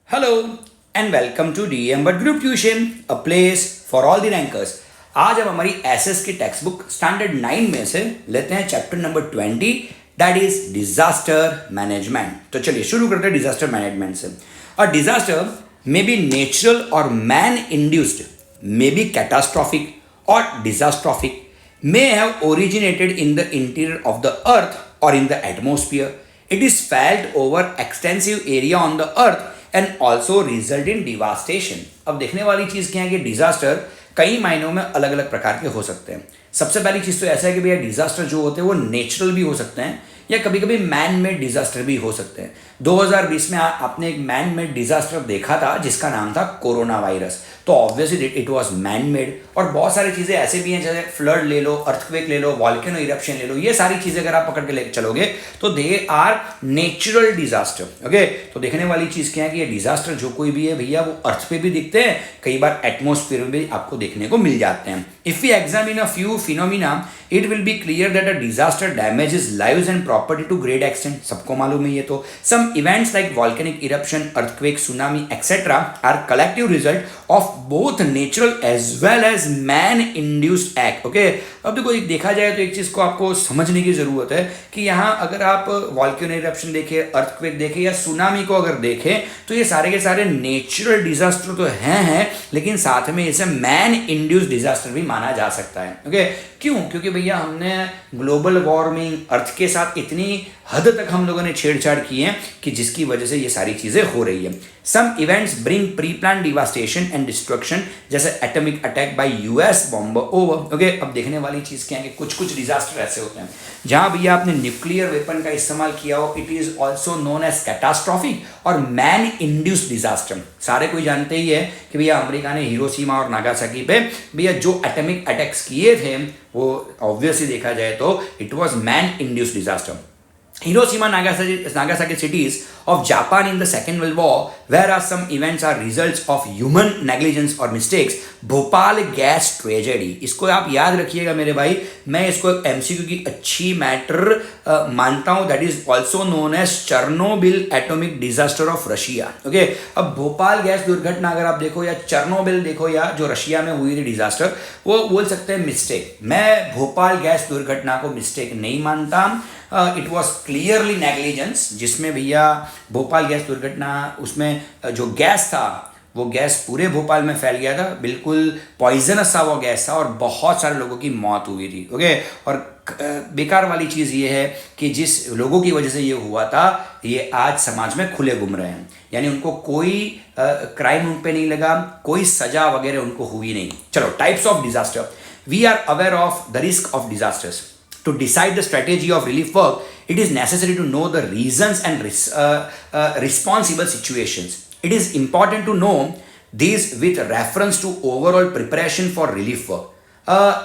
Hello and welcome to DM but group tuition a place for all the rankers. आज हम हमारी SS की text book standard 9 में से लेते हैं chapter number 20 that is disaster management. तो चलिए शुरू करते हैं डिजास्टर मैनेजमेंट से। A disaster may be natural और man induced, may be catastrophic और डिजास्ट्रॉफिक, may have originated in the interior of the earth or in the atmosphere. It is felt over extensive area on the earth and also result in devastation. अब देखने वाली चीज़ क्या है कि disaster कई मायनों में अलग अलग प्रकार के हो सकते हैं। सबसे पहली चीज़ तो ऐसा है कि भैया डिजास्टर जो होते हैं वो नेचुरल भी हो सकते हैं या कभी कभी मैन मेड डिजास्टर भी हो सकते हैं। 2020 में आपने एक मैन मेड डिजास्टर देखा था जिसका नाम था कोरोना वायरस। तो obviously it was man made. और बहुत सारी चीज़ें ऐसे भी हैं जैसे फ्लड ले लो, अर्थक्वेक ले लो, वॉल्केनो इरप्शन ले लो, ये सारी चीज़ें अगर आप पकड़ के ले चलोगे तो they are natural disaster. Okay, तो देखने वाली चीज़ क्या है कि ये डिजास्टर जो कोई भी है भैया वो अर्थ पे भी दिखते हैं, कई बार एटमोस्फेयर में भी आपको देखने को मिल जाते हैं। If we examine a few phenomena it will be clear that a disaster damages lives and property to great extent. सबको मालूम है ये तो। Some events like volcanic eruption, earthquake, tsunami, etc. are collective result of both natural as well as man-induced act. Okay? अब देखो एक देखा जाए तो एक चीज को आपको समझने की जरूरत है कि यहाँ अगर आप वॉल्केनो इरप्शन देखें, अर्थक्वेक देखें या सुनामी को अगर देखें तो ये सारे के सारे नेचुरल डिजास्टर तो हैं लेकिन साथ में इसे मैन इंड्यूस्ड डिजास्टर भी माना जा सकता है। ओके, क्यों? क्योंकि भैया हमने ग्लोबल वार्मिंग, अर्थ के साथ इतनी हद तक हम लोगों ने छेड़छाड़ की है कि जिसकी वजह से ये सारी चीजें हो रही है। Some events bring pre plan devastation and destruction, जैसे atomic attack by US bomber over. Okay, अब देखने वाली चीज क्या है कि कुछ कुछ डिजास्टर ऐसे होते हैं जहां भैया आपने न्यूक्लियर वेपन का इस्तेमाल किया हो, it is also known as catastrophic और मैन इंड्यूस्ड डिजास्टर। सारे कोई जानते ही है कि भैया अमेरिका ने हिरोशिमा और नागासाकी पे भैया जो एटॉमिक अटैक्स किए थे वो ऑब्वियसली देखा जाए तो it was man induced disaster. Hiroshima, Nagasaki cities of Japan in the Second World War, whereas some events are results of human negligence or mistakes. Bhopal gas tragedy, इसको आप याद रखिएगा मेरे भाई। मैं इसको एमसीक्यू की अच्छी मैटर मानता हूँ। That is also known as Chernobyl atomic disaster of Russia. Okay, अब भोपाल गैस दुर्घटना अगर आप देखो या चर्नोबिल देखो या जो रशिया में हुई थी डिजास्टर, वो बोल सकते हैं मिस्टेक। मैं भोपाल गैस दुर्घटना को मिस्टेक नहीं मानता। इट वॉज क्लियरली नेग्लिजेंस, जिसमें भैया भोपाल गैस दुर्घटना उसमें जो गैस था वो गैस पूरे भोपाल में फैल गया था, बिल्कुल पॉइजनस सा वो गैस था और बहुत सारे लोगों की मौत हुई थी। ओके, और बेकार वाली चीज़ ये है कि जिस लोगों की वजह से ये हुआ था ये आज समाज में खुले घूम रहे हैं, यानी उनको कोई क्राइम उन पे नहीं लगा, कोई सजा वगैरह उनको हुई नहीं। चलो, types of disaster. We are aware of the risk of disasters. To decide the strategy of relief work, it is necessary to know the reasons and responsible situations. It is important to know these with reference to overall preparation for relief work.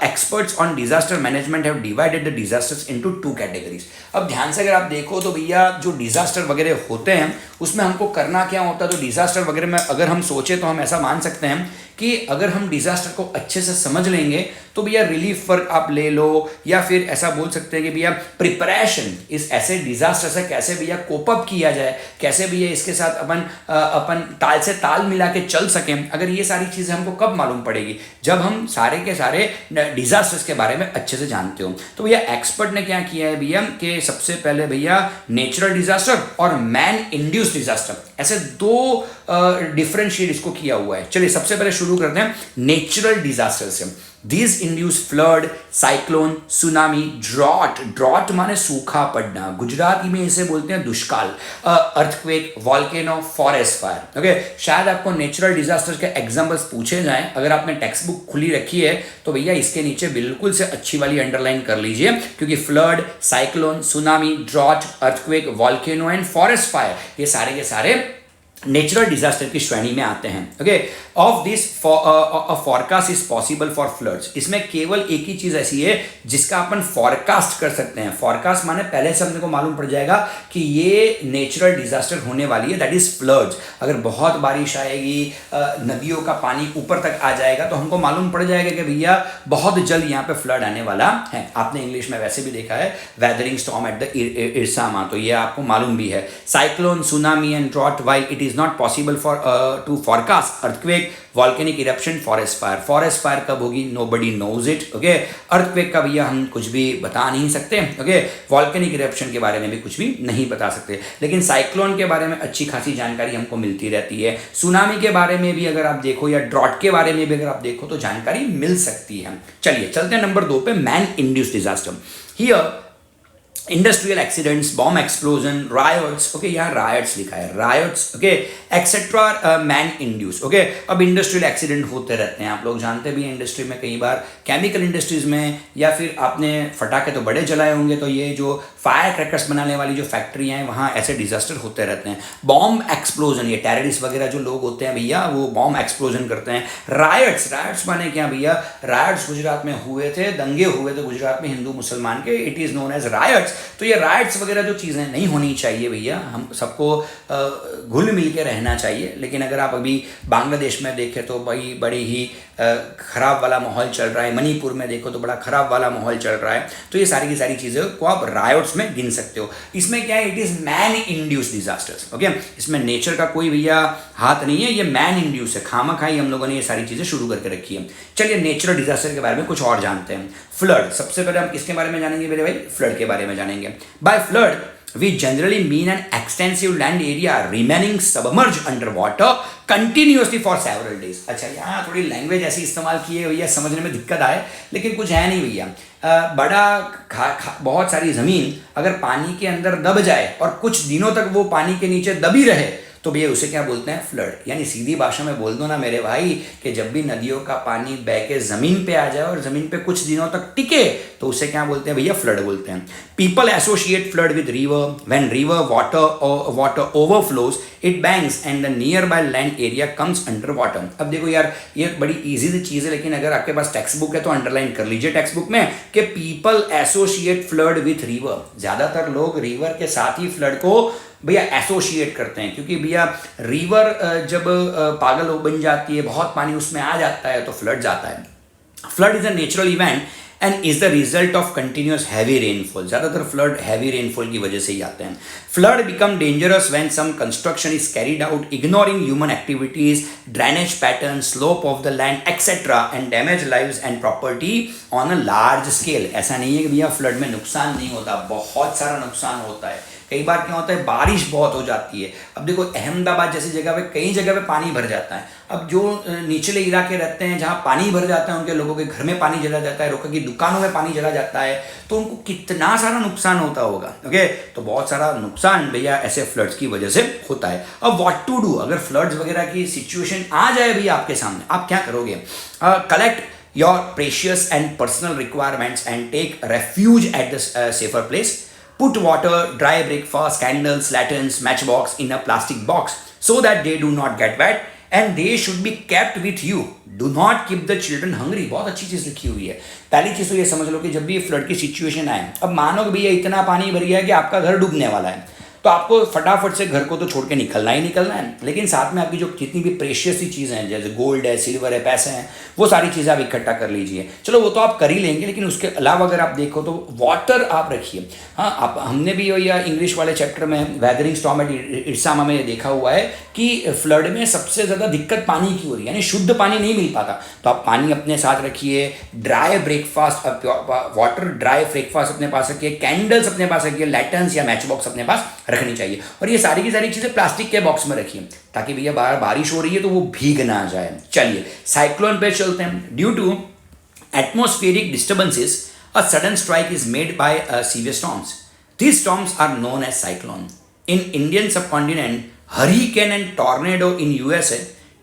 Experts on disaster management have divided the disasters into two categories. अब ध्यान से अगर आप देखो तो भैया जो disaster वगैरह होते हैं उसमें हमको करना क्या होता है। तो डिजास्टर वगैरह में अगर हम सोचे तो हम ऐसा मान सकते हैं कि अगर हम डिजास्टर को अच्छे से समझ लेंगे तो भैया रिलीफ वर्क आप ले लो, या फिर ऐसा बोल सकते हैं कि भैया प्रिपरेशन इस ऐसे डिजास्टर से कैसे भैया कोप अप किया जाए, कैसे भैया इसके साथ अपन ताल से ताल मिला के चल सकें। अगर ये सारी चीज़ें हमको कब मालूम पड़ेगी? जब हम सारे के सारे डिजास्टर्स के बारे में अच्छे से जानते हो। तो भैया एक्सपर्ट ने क्या किया है भैया कि सबसे पहले भैया नेचुरल डिजास्टर और मैन इंड्यूस्ड डिजास्टर, ऐसे दो डिफरेंशिएट इसको किया हुआ है। चलिए सबसे पहले शुरू करते हैं नेचुरल डिजास्टर से। These induce flood, cyclone, tsunami, drought. Drought माने सूखा पड़ना, गुजराती में इसे बोलते हैं दुष्काल। Earthquake, volcano, forest fire. Okay, शायद आपको नेचुरल डिजास्टर के एग्जांपल्स पूछे जाएं। अगर आपने टेक्स्ट बुक खुली रखी है तो भैया इसके नीचे बिल्कुल से अच्छी वाली अंडरलाइन कर लीजिए, क्योंकि flood, cyclone, tsunami, drought, earthquake, volcano and forest fire ये सारे के सारे नेचुरल डिजास्टर की श्रेणी में आते हैं। Okay, of this forecast is possible for floods. इसमें केवल एक ही चीज ऐसी है जिसका अपन फॉरकास्ट कर सकते हैं। फॉरकास्ट माने पहले से हमने को मालूम पड़ जाएगा कि ये नेचुरल डिजास्टर होने वाली है, दैट इज फ्लड्स। अगर बहुत बारिश आएगी, नदियों का पानी ऊपर तक आ जाएगा तो हमको मालूम पड़ जाएगा कि भैया बहुत जल्द यहाँ पे फ्लड आने वाला है। आपने इंग्लिश में वैसे भी देखा है वेदरिंग स्टॉर्म एट द इरसामा, तो ये आपको मालूम भी है। Cyclone, tsunami and drought, while it is is not possible for to forecast earthquake, volcanic eruption, forest fire. Forest fire कब होगी, nobody knows it. Okay, earthquake का भैया हम कुछ भी बता नहीं सकते। ओके, वॉल्केनिक इरप्शन के बारे में भी कुछ भी नहीं बता सकते, लेकिन साइक्लोन के बारे में अच्छी खासी जानकारी हमको मिलती रहती है। सुनामी के बारे में भी अगर आप देखो या ड्रॉट के बारे में भी अगर आप देखो तो जानकारी मिल सकती है। चलिए चलते हैं नंबर 2 पे, man induced disaster. Here industrial accidents, bomb explosion, riots. Okay, यहाँ रायट्स लिखा है, riots. Okay, etcetera man induce. Okay, अब इंडस्ट्रियल एक्सीडेंट होते रहते हैं, आप लोग जानते भी हैं इंडस्ट्री में, कई बार केमिकल इंडस्ट्रीज में, या फिर आपने फटाके तो बड़े जलाए होंगे, तो ये जो फायर क्रैकर्स बनाने वाली जो फैक्ट्रियाँ हैं वहाँ ऐसे डिजास्टर होते रहते हैं। बॉम्ब एक्सप्लोजन, ये टेररिस्ट वगैरह जो लोग होते हैं भैया वो बॉम्ब एक्सप्लोजन करते हैं। रायट्स, रायट्स माने क्या भैया, रायट्स गुजरात में हुए थे, दंगे हुए थे गुजरात में हिंदू मुसलमान के, it is known as riots. तो ये राइट्स वगैरह जो चीज़ें नहीं होनी चाहिए भैया, हम सबको घुल मिल के रहना चाहिए। लेकिन अगर आप अभी बांग्लादेश में देखें तो भाई बड़ी ही ख़राब वाला माहौल चल रहा है, मणिपुर में देखो तो बड़ा ख़राब वाला माहौल चल रहा है। तो ये सारी की सारी चीज़ें को आप रायोट्स में गिन सकते हो। इसमें क्या है, it is man induce disasters. Okay, इसमें नेचर का कोई भैया हाथ नहीं है, ये मैन इंड्यूस है, खामा खाई हम लोगों ने ये सारी चीज़ें शुरू करके रखी है। चलिए नेचुरल डिजास्टर के बारे में कुछ और जानते हैं। फ्लड, सबसे पहले हम किसके बारे में जानेंगे मेरे भाई, फ्लड के बारे में जानेंगे। Bye flood we generally mean an extensive land area remaining submerged under water continuously for several days। अच्छा, यहाँ थोड़ी लैंग्वेज ऐसी इस्तेमाल की है भैया, समझने में दिक्कत आए, लेकिन कुछ है नहीं भैया। बहुत सारी ज़मीन अगर पानी के अंदर दब जाए और कुछ दिनों तक वो पानी के नीचे दबी रहे तो भैया उसे क्या बोलते हैं, फ्लड। यानी सीधी भाषा में बोल दो ना मेरे भाई कि जब भी नदियों का पानी बह के ज़मीन पे आ जाए और ज़मीन पे कुछ दिनों तक टिके तो उसे क्या बोलते हैं भैया, फ्लड बोलते हैं। People associate flood with river, when river water overflows it banks and the near by land area comes under water. अब देखो यार, ये बड़ी ईजी सी चीज़ है, लेकिन अगर आपके पास टेक्स्ट बुक है तो अंडरलाइन कर लीजिए टेक्स्ट बुक में कि people associate flood with river. ज़्यादातर लोग रिवर के साथ ही फ्लड को भैया एसोसिएट करते हैं, क्योंकि भैया रिवर जब पागल बन जाती है, बहुत पानी उसमें आ जाता है तो फ्लड जाता है। Flood is a natural event and is the result of continuous heavy rainfall. ज़्यादातर फ्लड हैवी रेनफॉल की वजह से ही आते हैं। Flood become dangerous when some construction is carried out ignoring human activities, drainage pattern, slope of the land etcetera and damage lives and property on a large scale. ऐसा नहीं है कि भैया फ्लड में नुकसान नहीं होता, बहुत सारा नुकसान होता है। कई बार क्या होता है, बारिश बहुत हो जाती है। अब देखो अहमदाबाद जैसी जगह पे कई जगह पे पानी भर जाता है। अब जो निचले इलाके रहते हैं जहाँ पानी भर जाता है, उनके लोगों के घर में पानी चला जाता है, लोगों की दुकानों में पानी चला जाता है, तो उनको कितना सारा नुकसान होता होगा। ओके, तो बहुत सारा नुकसान भैया ऐसे फ्लड्स की वजह से होता है। अब व्हाट टू डू, अगर फ्लड्स वगैरह की सिचुएशन आ जाए भैया आपके सामने, आप क्या करोगे? Collect your precious and personal requirements and take refuge at the safer place. Put water, dry breakfast, candles, lanterns, matchbox in a plastic box so that they do not get wet and they should be kept with you. Do not keep the children hungry। बहुत अच्छी चीज़ लिखी हुई है। पहली चीज़ तो ये समझ लो कि जब भी फ्लड की सिचुएशन आए, अब मानो कि भैया इतना पानी भर गया है कि आपका घर डूबने वाला है, तो आपको फटाफट से घर को तो छोड़ के निकलना ही निकलना है, लेकिन साथ में आपकी जो जितनी भी प्रेशियस सी चीज़ें हैं, जैसे गोल्ड है, सिल्वर है, पैसे हैं, वो सारी चीज़ें आप इकट्ठा कर लीजिए। चलो वो तो आप कर ही लेंगे, लेकिन उसके अलावा अगर आप देखो तो वाटर आप रखिए। हाँ, आप हमने भी या इंग्लिश वाले चैप्टर में वेदरिंग स्टॉर्म एट इरसामा में ये देखा हुआ है कि फ्लड में सबसे ज़्यादा दिक्कत पानी की हो रही है, यानी शुद्ध पानी नहीं मिल पाता। तो आप पानी अपने साथ रखिए, dry breakfast, water dry breakfast अपने पास रखिए, कैंडल्स अपने पास रखिए, लैटर्न्स या मैच बॉक्स अपने पास रखनी चाहिए। और ये सारी की सारी चीज़ें प्लास्टिक के बॉक्स में रखिए ताकि भैया बाहर बारिश हो रही है तो वो भीग ना जाए। चलिए साइक्लोन पे चलते हैं। Due to atmospheric disturbances a sudden strike is made by severe storms. These storms are known as cyclone. In Indian subcontinent, hurricane and tornado in USA,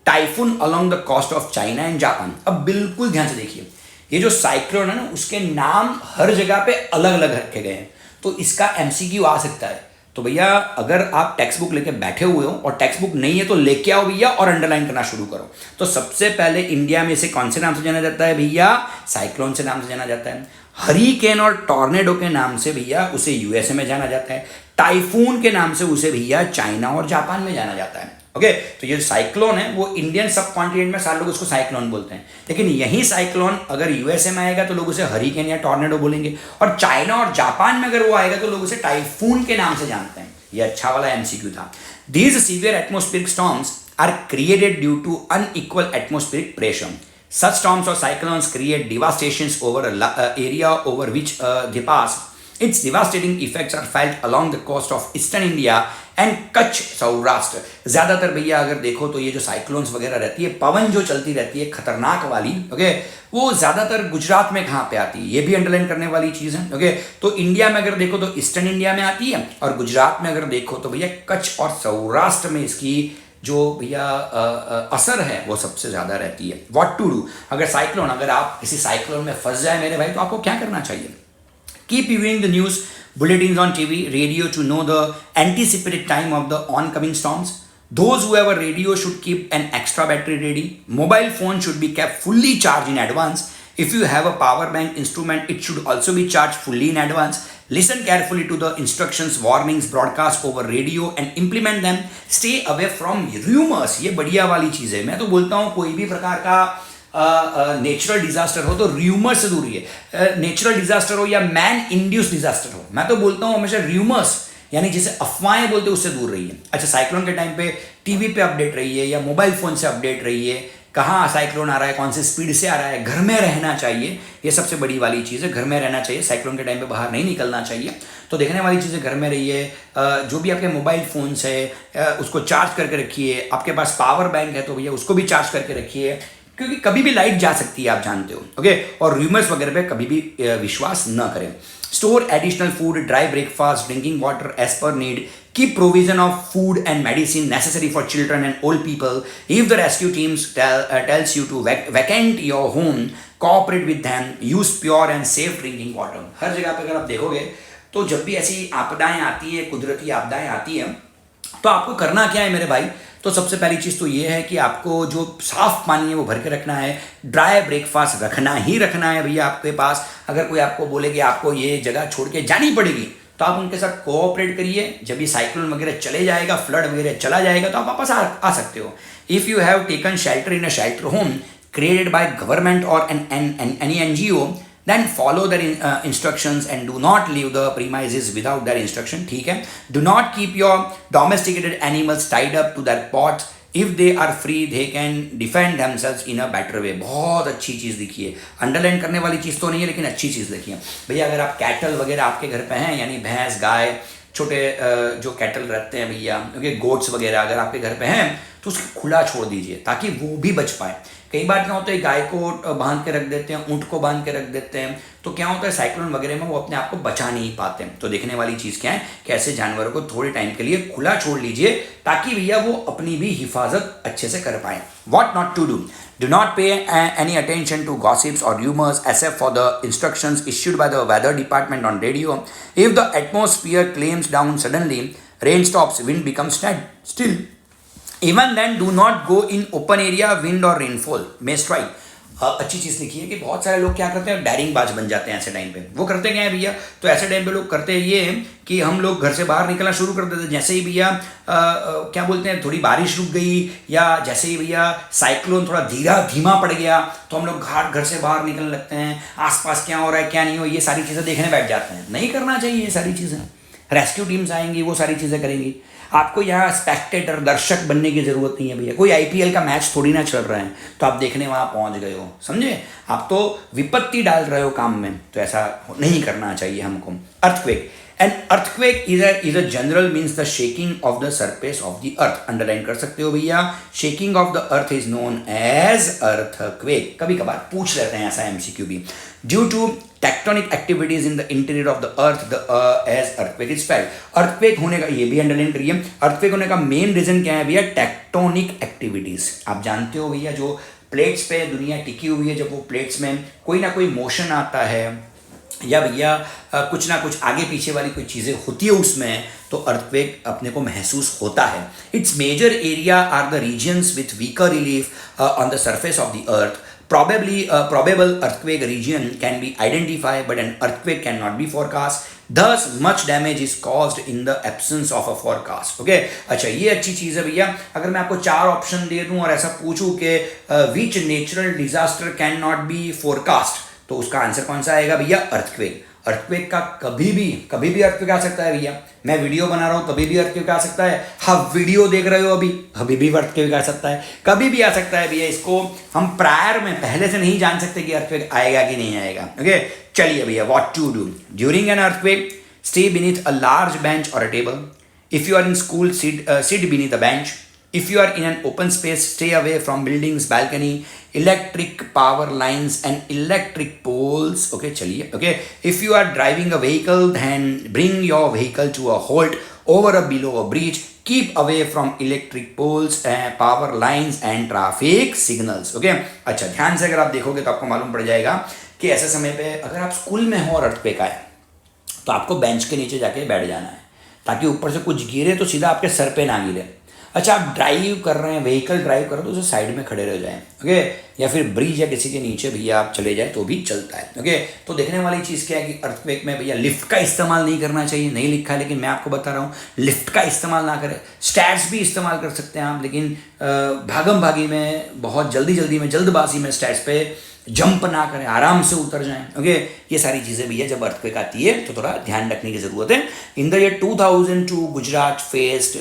typhoon along the coast of China and Japan। अब बिल्कुल ध्यान से देखिए, ये जो cyclone है ना, उसके नाम हर जगह पे अलग अलग रखे गए हैं, तो इसका एमसीक्यू आ सकता है। तो भैया अगर आप टेक्स्ट बुक लेके बैठे हुए हो और टेक्स्ट बुक नहीं है तो लेके आओ भैया और अंडरलाइन करना शुरू करो। तो सबसे पहले इंडिया में इसे कौन से नाम से जाना जाता है भैया? साइक्लोन से नाम से जाना जाता है। हरिकेन और टॉर्नेडो के नाम से भैया उसे यूएसए में जाना जाता है। टाइफून के नाम से उसे भैया चाइना और जापान में जाना जाता है। ओके, तो ये साइक्लोन है वो इंडियन सब कॉन्टिनेंट में सारे लोग उसको साइक्लोन बोलते हैं, लेकिन यही साइक्लोन अगर यूएसए में आएगा तो लोग उसे हरिकेन या टॉर्नेडो बोलेंगे, और चाइना और जापान में अगर वो आएगा तो लोग उसे टाइफून के नाम से जानते हैं। ये अच्छा वाला एमसीक्यू था। These severe atmospheric storms are created due to unequal atmospheric pressure. Such storms or cyclones create devastations over an area over which they pass. Its devastating effects are felt along the coast of eastern India and Kutch, Saurashtra. ज़्यादातर भैया अगर देखो तो ये जो cyclones वगैरह रहती है, पवन जो चलती रहती है खतरनाक वाली, ओके, वो ज़्यादातर गुजरात में कहाँ पे आती है, ये भी अंडरलाइन करने वाली चीज़ है, ओके। तो इंडिया में अगर देखो तो ईस्टर्न इंडिया में आती है, और गुजरात में अगर देखो तो भैया कच्छ और सौराष्ट्र में इसकी जो भैया असर है वो सबसे ज़्यादा रहती है। व्हाट टू डू, अगर साइक्लोन, अगर आप किसी साइक्लोन में फंस जाए मेरे भाई, तो आपको क्या करना चाहिए? Keep viewing the news bulletins on TV, radio to know the anticipated time of the oncoming storms. Those who have a radio should keep an extra battery ready. Mobile phone should be kept fully charged in advance. If you have a power bank instrument, it should also be charged fully in advance. Listen carefully to the instructions, warnings broadcast over radio and implement them. Stay away from rumors. ये बढ़िया वाली चीज़ है। मैं तो बोलता हूँ कोई भी प्रकार का नेचुरल डिजास्टर हो तो र्यूमर्स से दूर रहिए। नेचुरल डिजास्टर हो या मैन इंड्यूस डिजास्टर हो, मैं तो बोलता हूँ हमेशा र्यूमर्स यानी जिसे अफवाहें बोलते हैं उससे दूर रहिए। अच्छा, साइक्लोन के टाइम पे टीवी पे अपडेट रहिए या मोबाइल फोन से अपडेट रहिए, कहाँ साइक्लोन आ रहा है, कौन से स्पीड से आ रहा है। घर में रहना चाहिए, ये सबसे बड़ी वाली चीज़ है, घर में रहना चाहिए। साइक्लोन के टाइम पे बाहर नहीं निकलना चाहिए। तो देखने वाली चीज़ें, घर में रहिए। जो भी आपके मोबाइल फ़ोन्स है उसको चार्ज करके रखिए। आपके पास पावर बैंक है तो भैया उसको भी चार्ज करके रखिए, क्योंकि कभी भी लाइट जा सकती है, आप जानते हो, ओके। और रूमर्स वगैरह पे कभी भी विश्वास न करें। Store additional food, dry breakfast, drinking water as per need. Keep provision of food and medicine necessary for children and old people. If the rescue teams tells you to vacate your home, cooperate with them. Use pure and safe drinking water. हर जगह पे अगर आप देखोगे तो जब भी ऐसी आपदाएं आती है, कुदरती आपदाएं आती हैं, तो आपको करना क्या है मेरे भाई? तो सबसे पहली चीज़ तो ये है कि आपको जो साफ़ पानी है वो भर के रखना है। ड्राई ब्रेकफास्ट रखना ही रखना है भैया आपके पास। अगर कोई आपको बोले कि आपको ये जगह छोड़ के जानी पड़ेगी, तो आप उनके साथ कोऑपरेट करिए। जब ये साइक्लोन वगैरह चले जाएगा, फ्लड वगैरह चला जाएगा, तो आप वापस आ सकते हो। If you have taken shelter in a shelter home created by government or any NGO, then follow their instructions and do not leave the premises without their instruction. ठीक है? Do not keep your domesticated animals tied up to their pots. If they are free, they can defend themselves in a better way. बहुत अच्छी चीज़ लिखी है, underline करने वाली चीज़ तो नहीं है, लेकिन अच्छी चीज़ लिखी है भैया। अगर आप कैटल वगैरह आपके घर पे हैं, यानी भैंस, गाय, छोटे जो कैटल रहते हैं भैया, क्योंकि गोट्स वगैरह अगर आपके घर पे हैं, तो उसको खुला छोड़ दीजिए ताकि वो भी बच पाए। कई बार क्या होता है, गाय को बांध के रख देते हैं, ऊँट को बांध के रख देते हैं, तो क्या होता है साइक्लोन वगैरह में वो अपने आप को बचा नहीं पाते हैं। तो देखने वाली चीज़ क्या है कि ऐसे जानवरों को थोड़े टाइम के लिए खुला छोड़ लीजिए ताकि भैया वो अपनी भी हिफाजत अच्छे से कर पाएँ। What not to do? Do not pay any attention to gossips or rumors except for the instructions issued by the weather department on radio. If the atmosphere claims down suddenly, rain stops, wind becomes still. Even then, do not go in open area, wind or rainfall may strike. अच्छी चीज़ लिखी है कि बहुत सारे लोग क्या करते हैं, डायरिंग बाज बन जाते हैं ऐसे टाइम पे। वो करते क्या है भैया, तो ऐसे टाइम पे लोग करते हैं ये कि हम लोग घर से बाहर निकलना शुरू कर देते हैं जैसे ही भैया क्या बोलते हैं, थोड़ी बारिश रुक गई या जैसे ही भैया साइक्लोन थोड़ा धीमा पड़ गया, तो हम लोग घर से बाहर निकलने लगते हैं। आसपास क्या हो रहा है क्या नहीं हो, ये सारी चीज़ें देखने बैठ जाते हैं। नहीं करना चाहिए ये सारी चीज़ें। रेस्क्यू टीम्स आएंगी, वो सारी चीज़ें करेंगी। आपको यहाँ स्पेक्टेटर, दर्शक बनने की ज़रूरत नहीं है भैया। कोई IPL का मैच थोड़ी ना चल रहा है तो आप देखने वहाँ पहुँच गए हो, समझे? आप तो विपत्ति डाल रहे हो काम में, तो ऐसा नहीं करना चाहिए हमको। Earthquake, an earthquake is a general means the shaking of the surface of the earth. Underline कर सकते हो भैया। Shaking of the earth is known as earthquake. कभी कभार पूछ लेते हैं ऐसा MCQ भी। Due to tectonic activities in the interior of the earth as earthquake is felt. Earthquake होने का, ये भी अंडरलाइन करिए, अर्थक्वेक होने का मेन रीजन क्या है भैया? Tectonic activities. आप जानते हो भैया जो प्लेट्स पे दुनिया टिकी हुई है, जब वो प्लेट्स में कोई ना कोई मोशन आता है या भैया कुछ ना कुछ आगे पीछे वाली कोई चीज़ें होती है उसमें, तो अर्थक्वेक अपने को महसूस होता है। Its major area are the regions with weaker relief on the surface of the earth. Probably a probable earthquake region can be identified, but an earthquake cannot be forecast. Thus, much damage is caused in the absence of a forecast. Okay? अच्छा, ये अच्छी चीज़ है भैया। अगर मैं आपको 4 option दे दूं और ऐसा पूछूं कि which natural disaster cannot be forecast, तो उसका आंसर कौन सा आएगा भैया? अर्थक्वेक। अर्थक्वेक का कभी भी अर्थक्वेक आ सकता है भैया। मैं वीडियो बना रहा हूँ कभी भी अर्थक्वेक आ सकता है। हाँ, वीडियो देख रहे हो अभी भी अर्थक्वेक आ सकता है, कभी भी आ सकता है भैया। इसको हम प्रायर में पहले से नहीं जान सकते कि अर्थक्वेक आएगा कि नहीं आएगा। ओके, चलिए भैया, what to do during an earthquake? Stay beneath a large bench और a table. If you are in school, sit beneath a bench. If you are in an open space, stay away from buildings, balcony, electric power lines and electric poles. Okay, chaliye. Okay, if you are driving a vehicle, then bring your vehicle to a halt over or below a bridge. Keep away from electric poles, power lines and traffic signals. Okay, अच्छा, ध्यान से अगर आप देखोगे तो आपको मालूम पड़ जाएगा कि ऐसे समय पे अगर आप स्कूल में हो और अर्थक्वेक आए तो आपको बेंच के नीचे जाके बैठ जाना है, ताकि ऊपर से कुछ गिरे तो सीधा आपके सर पे ना गिरे। अच्छा, आप ड्राइव कर रहे हैं, व्हीकल ड्राइव कर रहे हो तो उसे साइड में खड़े रह जाएं। ओके, या फिर ब्रिज या किसी के नीचे भैया आप चले जाए तो भी चलता है। ओके, तो देखने वाली चीज़ क्या है कि अर्थक्वेक में भैया लिफ्ट का इस्तेमाल नहीं करना चाहिए। नहीं लिखा है लेकिन मैं आपको बता रहा हूँ, लिफ्ट का इस्तेमाल ना करें। स्टैट्स भी इस्तेमाल कर सकते हैं आप, लेकिन भागम भागी में, बहुत जल्दी में, जल्दबाजी में स्टैट्स पे जंप ना करें, आराम से उतर जाएं। ओके, ये सारी चीज़ें भी है जब अर्थक्वेक आती है तो थोड़ा ध्यान रखने की ज़रूरत है। In the year 2002 Gujarat faced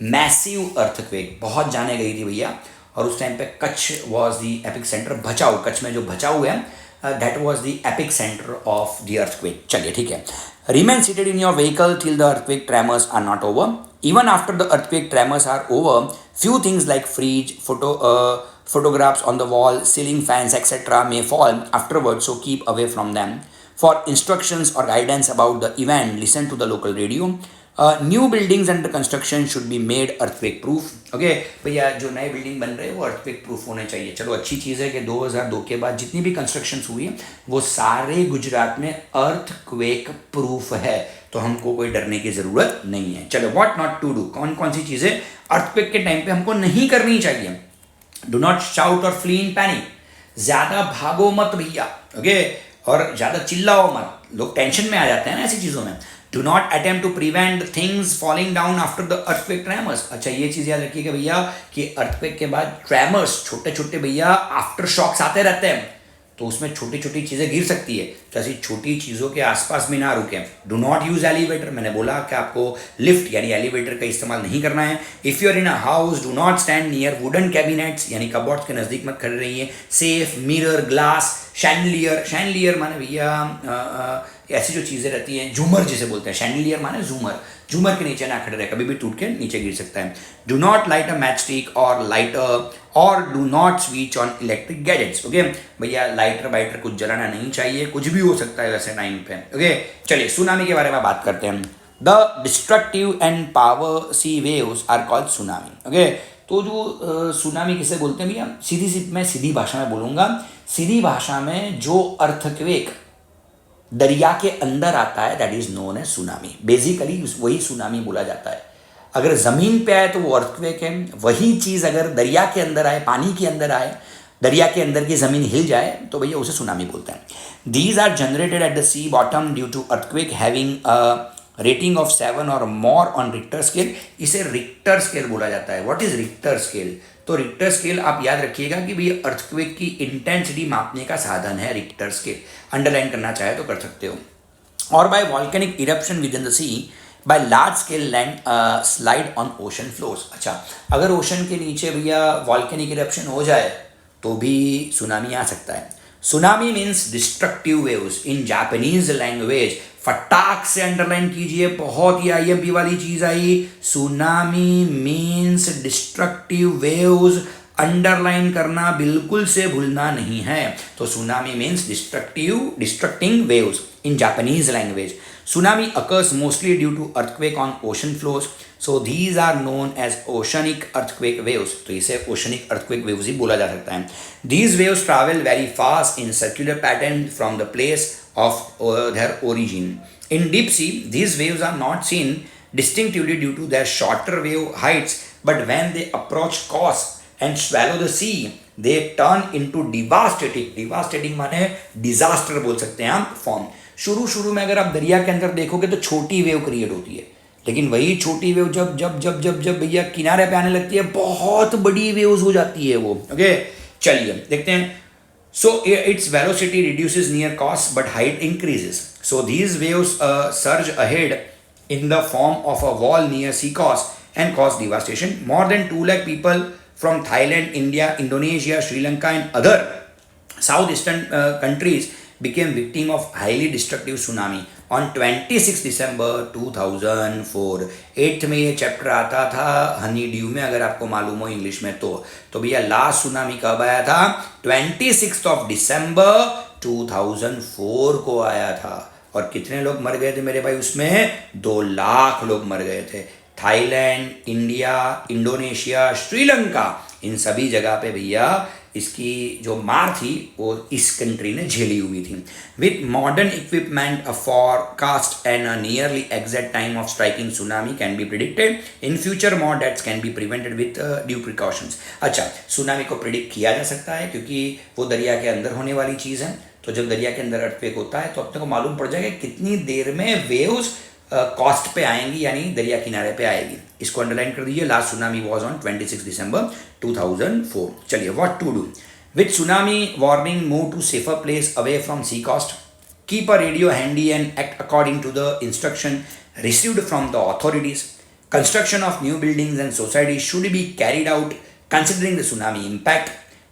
massive earthquake, बहुत जाने गई थी भैया। और उस टाइम पे Kutch was the epic centre, Bhachau, Kutch में जो भचाऊ है that was the epic centre of the earthquake. चलिए ठीक है। Remain seated in your vehicle till the earthquake tremors are not over. Even after the earthquake tremors are over, few things like fridge, photographs on the wall, ceiling fans, etc. may fall afterwards, so keep away from them. For instructions or guidance about the event, listen to the local radio. New buildings under construction should be made earthquake proof. Okay भैया, जो नए building बन रहे हैं वो earthquake proof होने चाहिए। चलो, अच्छी चीज़ है कि 2002 के बाद जितनी भी कंस्ट्रक्शन हुई है वो सारे गुजरात में अर्थक्वेक प्रूफ है, तो हमको कोई डरने की ज़रूरत नहीं है। चलो, व्हाट नॉट टू डू, कौन कौन सी चीज़ें अर्थक्वेक के टाइम पे हमको नहीं करनी चाहिए? डू नॉट शाउट और फ्ली इन पैनिक, ज़्यादा भागो मत भैया। ओके, और ज़्यादा चिल्लाओ मत, लोग टेंशन में आ जाते हैं ना ऐसी चीज़ों में। Do not attempt to prevent things falling down after the earthquake tremors. अच्छा, ये चीज़ याद रखिएगा भैया कि अर्थक्वेक के बाद ट्रेमर्स, छोटे छोटे भैया आफ्टर शॉक्स आते रहते हैं, तो उसमें छोटी छोटी चीज़ें गिर सकती है, तो ऐसी छोटी चीज़ों के आसपास भी ना रुकें। डू नॉट यूज़ एलिवेटर, मैंने बोला कि आपको लिफ्ट यानी एलिवेटर का इस्तेमाल नहीं करना है। If you are in a house, do not stand near wooden cabinets यानी कबोर्ड्स के नज़दीक मत खड़े रहिए। सेफ, मिरर, ग्लास, शैंडलियर माने भैया ऐसी जो चीज़ें रहती हैं, झूमर जिसे बोलते हैं, शैंडलियर माने झूमर के नीचे ना खड़े रहे, कभी भी टूट के नीचे गिर सकता है। Do not light a match stick और लाइटर, और do not switch on electric gadgets. Okay भैया, लाइटर वाइटर कुछ जलाना नहीं चाहिए, कुछ भी हो सकता है वैसे टाइम पे। ओके, चलिए सुनामी के बारे में बात करते हैं। The destructive and power sea waves are called tsunami. Okay, तो जो सुनामी किसे बोलते हैं भैया, मैं सीधी भाषा में बोलूँगा। सीधी भाषा में जो अर्थक्वेक दरिया के अंदर आता है that is known as tsunami. Basically वही सुनामी बोला जाता है। अगर ज़मीन पे आए तो वो अर्थक्वेक है, वही चीज़ अगर दरिया के अंदर आए, पानी के अंदर आए, दरिया के अंदर की ज़मीन हिल जाए तो भैया उसे सुनामी बोलते हैं। These are generated at the sea bottom due to earthquake having a rating of 7 or more on Richter scale. इसे रिक्टर स्केल बोला जाता है। What is Richter scale? तो रिक्टर स्केल आप याद रखिएगा कि भैया अर्थक्वेक की इंटेंसिटी मापने का साधन है रिक्टर स्केल। अंडरलाइन करना चाहे तो कर सकते हो। और by volcanic eruption within the sea, by large scale land slide on ocean floors. अच्छा, अगर ओशन के नीचे भैया वॉल्केनिक इरप्शन हो जाए तो भी सुनामी आ सकता है। Tsunami means destructive waves in Japanese language. फटाक से अंडरलाइन कीजिए, बहुत ही आईएमपी वाली चीज आई। Tsunami means destructive waves, underline करना बिल्कुल से भूलना नहीं है। तो tsunami means destructing waves in Japanese language. Tsunami occurs mostly due to earthquake on ocean floors. So these are known as oceanic earthquake waves. तो इसे oceanic earthquake waves ही बोला जा सकता है। These waves travel very fast in circular pattern from the place of their origin. In deep sea, these waves are not seen distinctively due to their shorter wave heights, but when they approach coast and swallow the sea, they turn into devastating माने disaster बोल सकते हैं हम form। शुरू में अगर आप दरिया के अंदर देखोगे तो छोटी वेव क्रिएट होती है, लेकिन वही छोटी वेव जब भैया किनारे पे आने लगती है बहुत बड़ी वेव्स हो जाती है वो। ओके, चलिए देखते हैं। So its velocity reduces near cost, but height increases. So these waves surge ahead in the form of a wall near sea coast and cause devastation. More than 2 lakh people from Thailand, India, Indonesia, Sri Lanka, and other southeastern countries became victim of highly destructive tsunami on 26 December 2004. 8th में ये chapter आता था Honey due में, अगर आपको मालूम हो English में तो भैया लास्ट सुनामी कब आया था? 26 ऑफ दिसंबर 2004 को आया था। और कितने लोग मर गए थे मेरे भाई उसमें? 2 लाख लोग मर गए थे। थाईलैंड, इंडिया, इंडोनेशिया, श्रीलंका, इन सभी जगह पे भैया इसकी जो मार थी वो इस कंट्री ने झेली हुई थी। With modern equipment, a forecast and a nearly exact time of striking tsunami can be predicted. In future, more deaths can be prevented with due precautions. अच्छा, सुनामी को प्रिडिक्ट किया जा सकता है क्योंकि वो दरिया के अंदर होने वाली चीज़ है। तो जब दरिया के अंदर अर्थक्वेक होता है तो अपने को मालूम पड़ जाएगा कितनी देर में वेव्स कॉस्ट पे आएंगी, यानी दरिया किनारे पे आएगी। इसको अंडरलाइन कर दीजिए। Last tsunami was on 26 December 2004। चलिए, what to do with tsunami warning? Move to safer place away from sea coast, keep a radio handy and act according to the instruction received from the authorities. Construction of new buildings and societies should be carried out considering the tsunami impact.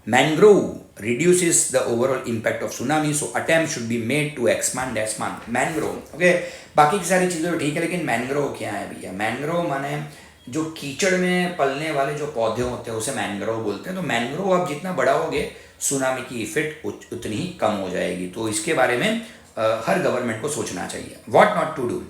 Mangrove reduces the overall impact of tsunami, so attempt should be made to expand as mangrove. Okay, बाकी की सारी चीज़ें तो ठीक है, लेकिन mangrove क्या है भैया? मैनग्रोव माने जो कीचड़ में पलने वाले जो पौधे होते हैं उसे मैनग्रोव बोलते हैं। तो मैनग्रोव आप जितना बढ़ाओगे सुनामी की इफेक्ट उतनी ही कम हो जाएगी। तो इसके बारे में हर गवर्नमेंट को सोचना चाहिए। What not to do?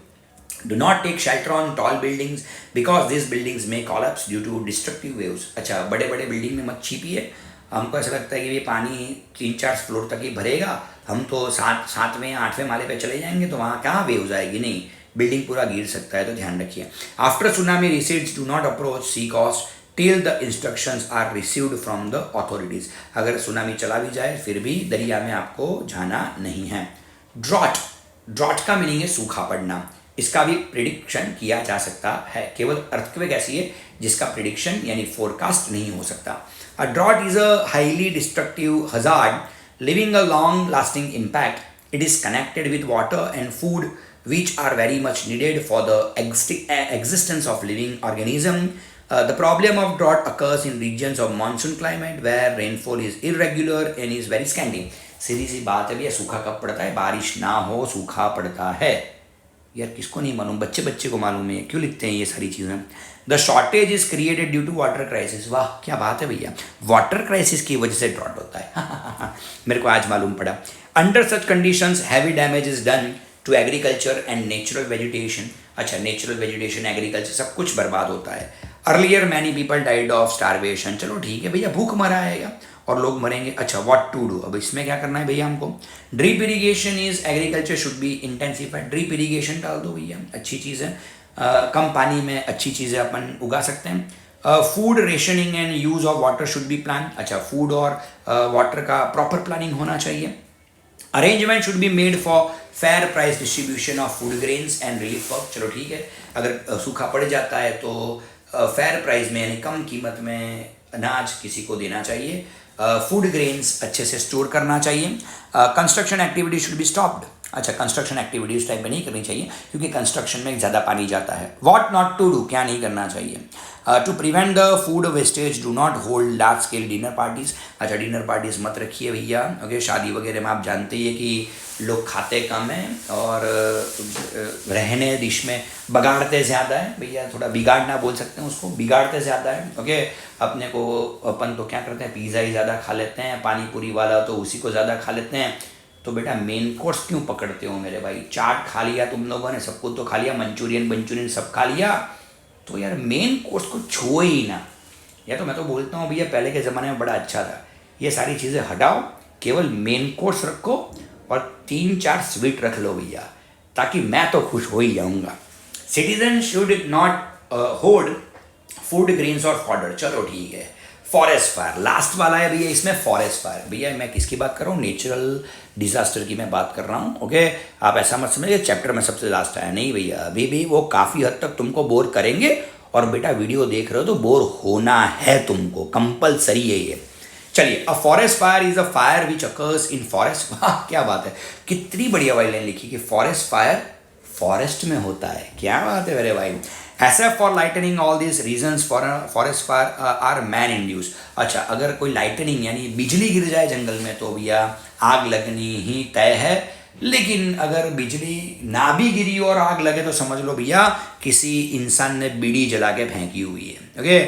Do not take shelter on tall buildings because these buildings may collapse due to destructive waves. अच्छा, बड़े बड़े बिल्डिंग में मत छिपिए। हमको ऐसा लगता है कि ये पानी 3-4 फ्लोर तक ही भरेगा, हम तो 7वें 8वें माले पे चले जाएंगे तो वहाँ कहाँ वेव्स आएगी? नहीं, बिल्डिंग पूरा गिर सकता है, तो ध्यान रखिए। After tsunami recedes do not approach sea coast till the instructions are received from the authorities. अगर सुनामी चला भी जाए फिर भी दरिया में आपको जाना नहीं है। ड्रॉट का मीनिंग है सूखा पड़ना। इसका भी प्रिडिक्शन किया जा सकता है, केवल अर्थक्वेक ऐसी है जिसका प्रिडिक्शन यानी फोरकास्ट नहीं हो सकता। A drought is a highly destructive hazard, leaving a long-lasting impact. It is connected with water and food, which are very much needed for the existence of living organism. The problem of drought occurs in regions of monsoon climate where rainfall is irregular and is very scanty. सीधी सी बात है भैया, सूखा कब पड़ता है? बारिश ना हो सूखा पड़ता है। यार किसको नहीं मालूम? बच्चे को मालूम है, क्यों लिखते हैं ये सारी चीज़ें? The shortage is created due to water crisis. वाह क्या बात है भैया, वाटर क्राइसिस की वजह से ड्रॉट होता है। मेरे को आज मालूम पड़ा। Under such conditions heavy damage is done to agriculture and natural vegetation. अच्छा, नेचुरल वेजिटेशन, एग्रीकल्चर सब कुछ बर्बाद होता है। Earlier many people died of starvation. चलो ठीक है भैया, भूख मरा आएगा और लोग मरेंगे। अच्छा, व्हाट टू डू? अब इसमें क्या करना है भैया हमको? Drip irrigation is agriculture should be intensified. Drip irrigation डाल दो भैया, अच्छी चीज़ है। कम पानी में अच्छी चीज़ें अपन उगा सकते हैं। Food rationing and use of water should be plan. अच्छा, फूड और वाटर का प्रॉपर प्लानिंग होना चाहिए। Arrangement should be made for fair price distribution of food grains and relief work. चलो ठीक है, अगर सूखा पड़ जाता है तो फेयर प्राइस में यानी कम कीमत में अनाज किसी को देना चाहिए। फूड ग्रेन्स अच्छे से स्टोर करना चाहिए। Construction activity should be stopped. अच्छा, कंस्ट्रक्शन एक्टिविटी उस टाइम पे नहीं करनी चाहिए क्योंकि कंस्ट्रक्शन में ज़्यादा पानी जाता है। What not to do? क्या नहीं करना चाहिए? To prevent the food wastage do not hold large scale dinner parties. अच्छा, डिनर पार्टीज मत रखिए भैया। ओके, शादी वगैरह में आप जानते ही है कि लोग खाते कम हैं और रहने डिश में बगाड़ते ज़्यादा है भैया। थोड़ा बिगाड़ना बोल सकते हैं उसको, बिगाड़ते ज़्यादा है। ओके, अपने को अपन तो क्या करते हैं, पिज़्ज़ा ही ज़्यादा खा लेते हैं, पानी पूरी वाला तो उसी को ज़्यादा खा लेते हैं। तो बेटा मेन कोर्स क्यों पकड़ते हो मेरे भाई? चाट खा लिया तुम लोगों ने, सब कुछ तो खा लिया, मंचूरियन सब खा लिया, तो यार मेन कोर्स को छुओ ही ना। या तो मैं तो बोलता हूँ भैया पहले के ज़माने में बड़ा अच्छा था, ये सारी चीज़ें हटाओ, केवल मेन कोर्स रखो और 3-4 स्वीट रख लो भैया, ताकि मैं तो खुश हो ही जाऊँगा। Citizen should not hold food grains और फॉडर। चलो ठीक है। फॉरेस्ट फायर लास्ट वाला है भैया, इसमें फॉरेस्ट फायर। भैया मैं किसकी बात कर रहा हूँ? नेचुरल डिजास्टर की मैं बात कर रहा हूँ। ओके, आप ऐसा मत समझिए चैप्टर में सबसे लास्ट आया, नहीं भैया, अभी भी वो काफ़ी हद तक तुमको बोर करेंगे। और बेटा वीडियो देख रहे हो तो बोर होना है तुमको, कंपलसरी है ये। चलिए, अ forest fire is a fire which occurs in forest. वाह क्या बात है, कितनी बढ़िया वाली लाइन लिखी कि फॉरेस्ट फायर फॉरेस्ट में होता है, क्या बात है मेरे भाई। ऐसा for lightning all this reasons for forest fire are man induce. अच्छा, अगर कोई लाइटनिंग यानी बिजली गिर जाए जंगल में तो भैया आग लगनी ही तय है, लेकिन अगर बिजली ना भी गिरी और आग लगे तो समझ लो भैया किसी इंसान ने बीड़ी जला के फेंकी हुई है। ओके,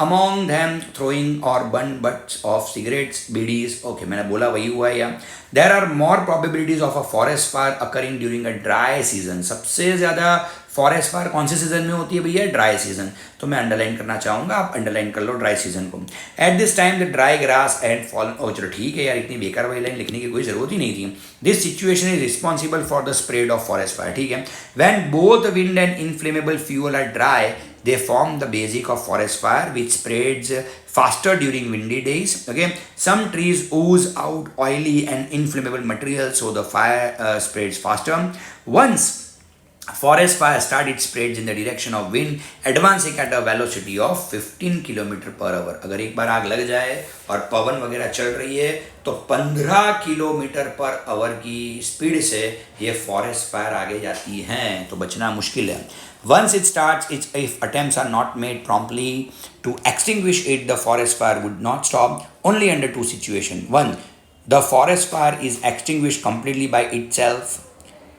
अमॉन्ग दैम थ्रोइंग और burn butts of cigarettes bidis. Okay, मैंने बोला वही हुआ है। या there are more probabilities of a forest fire occurring during a dry season. सबसे ज़्यादा फॉरेस्ट फायर कौन से सीजन में होती है भैया? Dry season. तो मैं अंडरलाइन करना चाहूँगा, आप अंडरलाइन कर लो ड्राई सीजन को। At this time the dry grass and fall. ओ चलो ठीक है यार, इतनी बेकार वाली लाइन लिखने की कोई जरूरत ही नहीं थी। This situation is responsible for the spread of forest fire. ठीक है, when both wind and inflammable fuel are dry they form the basic of forest fire which spreads faster during windy days. Okay, some trees ooze out oily and inflammable material so the fire spreads faster. Once forest fire start, it spreads in the direction of wind, advancing at a velocity of 15 kilometre per hour. अगर एक बार आग लग जाए और पवन वगैरह चल रही है तो 15 किलोमीटर पर आवर की स्पीड से ये फॉरेस्ट फायर आगे जाती हैं, तो बचना मुश्किल है। Once it starts, if attempts are not made promptly to extinguish it, the forest fire would not stop. Only under two situations. One, the forest fire is extinguished completely by itself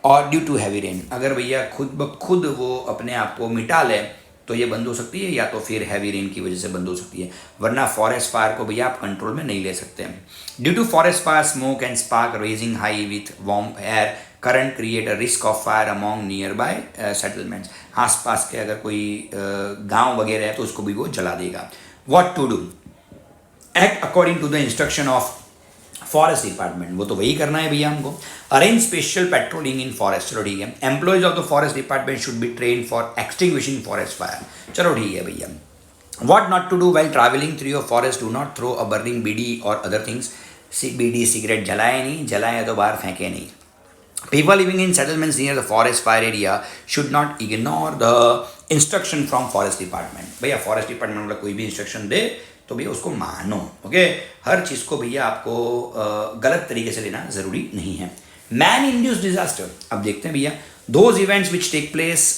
or due to heavy rain. अगर भैया खुद ब खुद वो अपने आप को मिटा ले तो ये बंद हो सकती है, या तो फिर हैवी रेन की वजह से बंद हो सकती है, वरना फॉरेस्ट फायर को भैया आप कंट्रोल में नहीं ले सकते हैं। Due to forest fire smoke and spark raising high with warm air current create a risk of fire among nearby settlements. आसपास के अगर कोई गांव वगैरह है तो उसको भी वो जला देगा। What to do? Act according to the instruction of forest department. वो तो वही करना है भैया हमको। Arrange special patrolling in forest. चलो ठीक है। Employees of the forest department should be train for extinguishing forest fire. चलो ठीक है भैया। What not to do while traveling through your forest? Do not throw a burning BD or other things. BD cigarette जलाए नहीं, जलाए तो बाहर फेंके नहीं। People living in settlements near the forest fire area should not ignore the instruction from forest department. भैया forest department वाला कोई भी इंस्ट्रक्शन दे तो भैया उसको मानो। ओके, हर चीज़ को भैया आपको गलत तरीके से लेना ज़रूरी नहीं है। Man induced disaster. अब देखते हैं भैया, those events which take place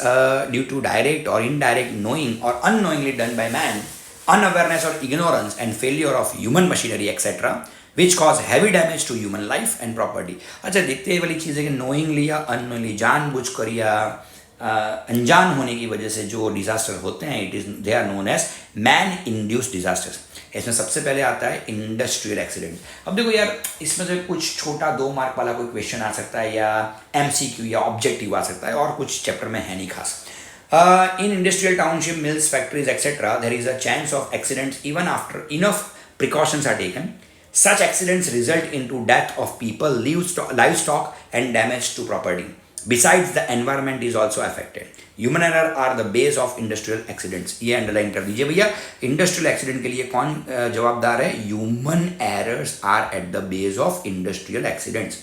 due to direct or indirect knowing or unknowingly done by man, unawareness or ignorance and failure of human machinery etc. which cause heavy damage to human life and property. अच्छा, देखते हैं वाली चीज़ है कि knowingly या unknowingly, जानबूझकर या अनजान होने की वजह से जो डिजास्टर होते हैं, it is they are known as man induced disasters. इसमें सबसे पहले आता है इंडस्ट्रियल एक्सीडेंट। अब देखो यार, इसमें से कुछ छोटा 2 मार्क वाला कोई क्वेश्चन आ सकता है, या MCQ या ऑब्जेक्टिव आ सकता है, और कुछ चैप्टर में है नहीं खास। In industrial township, mills, factories etcetera, there is a chance of accidents even after enough precautions are taken. Such accidents result into death of people, livestock and damage to property. Besides, the environment is also affected. Human error are the base of industrial accidents. ये underline कर दीजिए भैया। Industrial accident के लिए कौन जवाबदार है? Human errors are at the base of industrial accidents.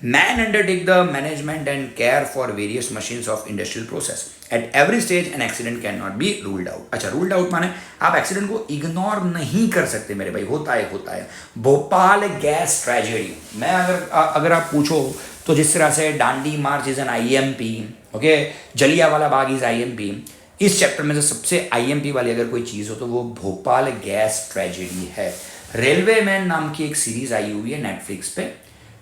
Man undertake the management and care for various machines of industrial process. At every stage an accident can not be ruled out. अच्छा, ruled out माने आप accident को ignore नहीं कर सकते मेरे भाई, होता है। भोपाल गैस ट्रेजेडी, मैं अगर आप पूछो तो जिस तरह से Dandi March is an IMP, okay, Jallianwala Bagh is IMP, इस चैप्टर में से सबसे IMP वाली अगर कोई चीज़ हो तो वो भोपाल गैस ट्रेजेडी है। रेलवे मैन नाम की एक सीरीज आई हुई है नेटफ्लिक्स पे,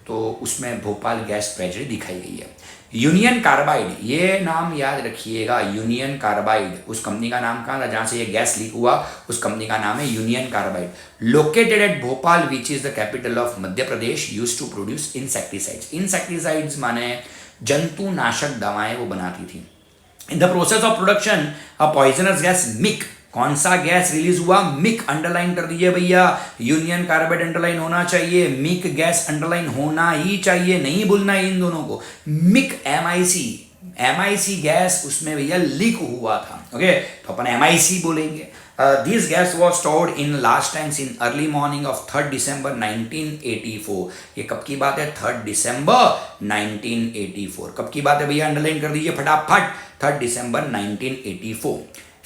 तो उसमें भोपाल गैस ट्रेजेडी दिखाई गई है। यूनियन कार्बाइड, ये नाम याद रखिएगा, यूनियन कार्बाइड, उस कंपनी का नाम कहाँ था जहाँ से ये गैस लीक हुआ, उस कंपनी का नाम है Union Carbide. Located at Bhopal which is the capital of Madhya Pradesh, used to produce insecticides. Insecticides माने जंतुनाशक दवाएं वो बनाती थी। In the process of production a poisonous gas MIC, कौन सा गैस रिलीज हुआ? मिक। अंडरलाइन कर दीजिए भैया, यूनियन कार्बाइड अंडरलाइन होना चाहिए, मिक गैस अंडरलाइन होना ही चाहिए, नहीं भूलना है इन दोनों को। मिक MIC गैस उसमें भैया लीक हुआ था। ओके, तो अपन MIC बोलेंगे। This gas was stored in last times in early morning of 3 दिसंबर 1984। ये कब की बात है? 3 दिसंबर 1984। कब की बात है भैया? अंडरलाइन कर दीजिए फटाफट, 3 दिसंबर 1984।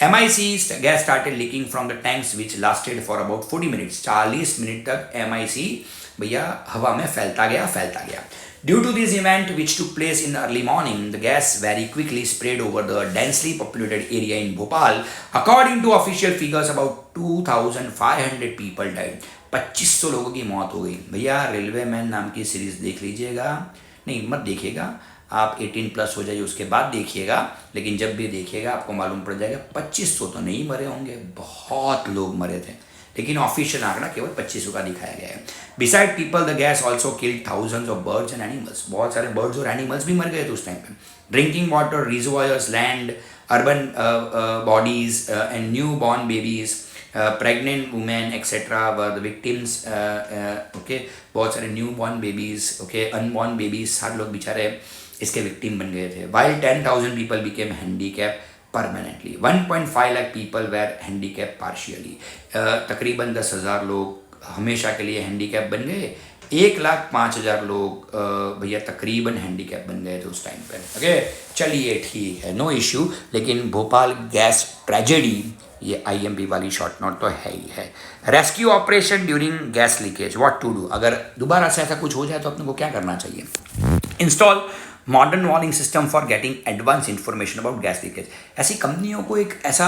MIC gas started leaking from the tanks which lasted for about 40 minutes. 40 minute तक MIC भैया हवा में फैलता गया. Due to this event which took place in the early morning, the gas very quickly spread over the densely populated area in Bhopal. According to official figures, about 2,500 people died. 2500 लोगों की मौत हो गई. भैया रेलवे मैन नाम की series देख लीजिएगा, नहीं मत देखिएगा, आप 18 प्लस हो जाइए उसके बाद देखिएगा, लेकिन जब भी देखिएगा आपको मालूम पड़ जाएगा 2500 तो नहीं मरे होंगे, बहुत लोग मरे थे, लेकिन ऑफिशियल आंकड़ा केवल 2500 का दिखाया गया है. Beside people the gas also killed thousands of birds and animals. बहुत सारे बर्ड्स और एनिमल्स भी मर गए थे उस टाइम पे. Drinking water, reservoirs, land, urban bodies and newborn babies, pregnant women etcetera were the victims. Okay, बहुत सारे newborn babies, okay, unborn babies, सारे लोग बेचारे इसके विक्टिम बन गए थे. While 10,000 people became handicap permanently. 1.5 lakh people were handicap partially. तकरीबन 10,000 लोग हमेशा के लिए हैंडीकैप बन गए. 1,05,000 लोग भैया तकरीबन हैंडीकैप बन गए थे उस टाइम पे. ओके, चलिए ठीक है, नो इश्यू. लेकिन भोपाल गैस ट्रेजेडी, ये IMP वाली शॉर्ट नोट तो है ही है. Rescue operation during gas leakage, what to do. अगर दोबारा से ऐसा कुछ हो जाए तो अपने को क्या करना चाहिए. Install modern warning system for getting advance information about gas leakage. ऐसी कंपनियों को एक ऐसा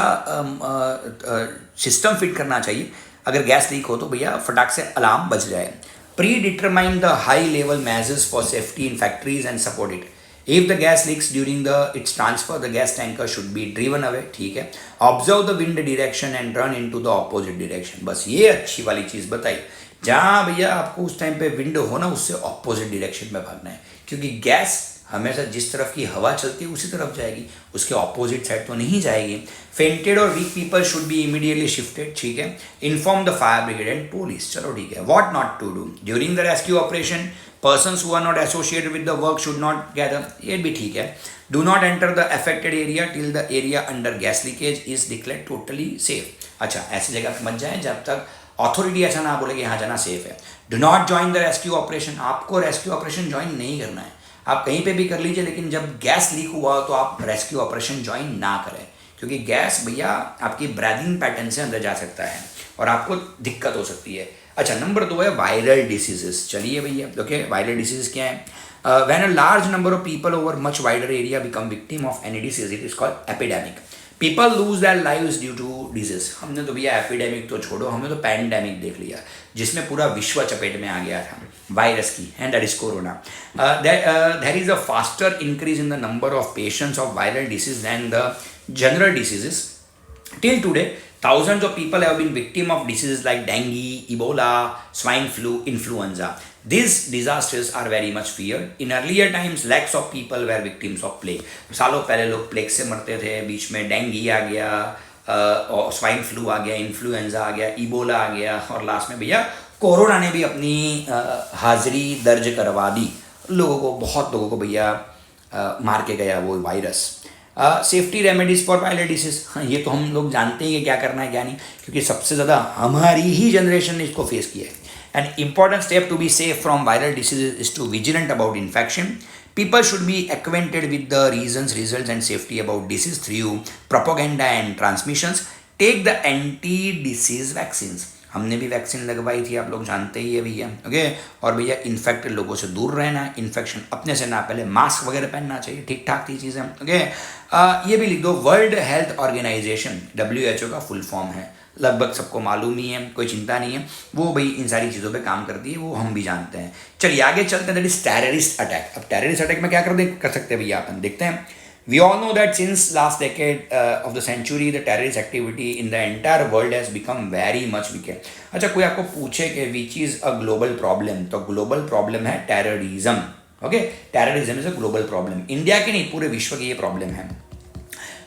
सिस्टम फिट करना चाहिए, अगर गैस लीक हो तो भैया फटाक से अलार्म बज जाए. Pre determine the high level measures for safety in factories and support it. If the gas leaks during its transfer, the gas tanker should be driven away. ठीक है. Observe the wind direction and run into the opposite direction. बस ये अच्छी वाली चीज़ बताई, जहाँ भैया आपको उस टाइम पे विंड हो ना, उससे ऑपोजिट डायरेक्शन में भागना है, क्योंकि गैस हमेशा जिस तरफ की हवा चलती है उसी तरफ जाएगी, उसके ऑपोजिट साइड तो नहीं जाएगी. फेंटेड और weak people should be immediately shifted. ठीक है. Inform the fire brigade and police. चलो ठीक है. What not to do during the rescue operation. Persons who are not associated with the work should not gather. ये भी ठीक है. Do not enter the affected area till the area under gas leakage is declared totally safe. अच्छा, ऐसी जगह पर मत जाए जब तक अथॉरिटी ऐसा ना बोले कि यहाँ जाना सेफ है. Do not join the rescue operation. आपको रेस्क्यू ऑपरेशन ज्वाइन नहीं करना है. आप कहीं पे भी कर लीजिए, लेकिन जब गैस लीक हुआ तो आप रेस्क्यू ऑपरेशन ज्वाइन ना करें, क्योंकि गैस भैया आपकी ब्रीदिंग पैटर्न से अंदर जा सकता है और आपको दिक्कत हो सकती है. अच्छा, नंबर 2 है वायरल डिसीजेस. चलिए भैया, ओके, वायरल डिसीजेस क्या है. When a large number of people over much wider area become victim of any disease, it is called epidemic. People lose their lives due to disease. हमने तो भैया epidemic तो छोड़ो, हमने तो पैंडेमिक देख लिया, जिसमें पूरा विश्व चपेट में आ गया था वायरस की, and that is corona. There is a faster increase in the number of patients of viral disease than the general diseases. Till today, thousands of people have been victim of diseases like dengue, Ebola, swine flu, influenza. These disasters are very much feared. In earlier times, lakhs of people were victims of plague. सालों पहले लोग plague से मरते थे, बीच में dinghy आ गया, और swine flu आ गया, इन्फ्लुएंजा आ गया, इबोला आ गया, और लास्ट में भैया कोरोना ने भी अपनी हाजिरी दर्ज करवा दी. लोगों को, बहुत लोगों को भैया मार के गया वो virus. Safety remedies for viral disease. हाँ, ये तो हम लोग जानते हैं कि क्या करना है क्या नहीं, क्योंकि सबसे ज़्यादा हमारी ही जनरेशन ने इसको फेस किया है. An important step to be safe from viral disease is to vigilant about infection. People should be acquainted with the reasons, results and safety about disease through propaganda and transmissions. Take the anti-disease vaccines. हमने भी vaccine लगवाई थी, आप लोग जानते ही है भैया. Okay, और भैया इन्फेक्टेड लोगों से दूर रहना, इन्फेक्शन अपने से ना, पहले मास्क वगैरह पहनना चाहिए, ठीक ठाक थी चीज़ें. ओके, ये भी लिख दो. वर्ल्ड हेल्थ ऑर्गेनाइजेशन, WHO का फुल फॉर्म है, लगभग सबको मालूम ही है, कोई चिंता नहीं है. वो भाई इन सारी चीज़ों पे काम करती है, वो हम भी जानते हैं. चलिए आगे चलते हैं. That is terrorist attack. अब टेररिस्ट अटैक में क्या कर सकते हैं भैया अपन, देखते हैं. We all know that since last decade of the century, the terrorist activity in the entire world has become very much weaker. अच्छा, कोई आपको पूछे कि which is a global problem, तो global problem है terrorism. Okay, terrorism is a global problem. India की नहीं, पूरे विश्व की ये problem है.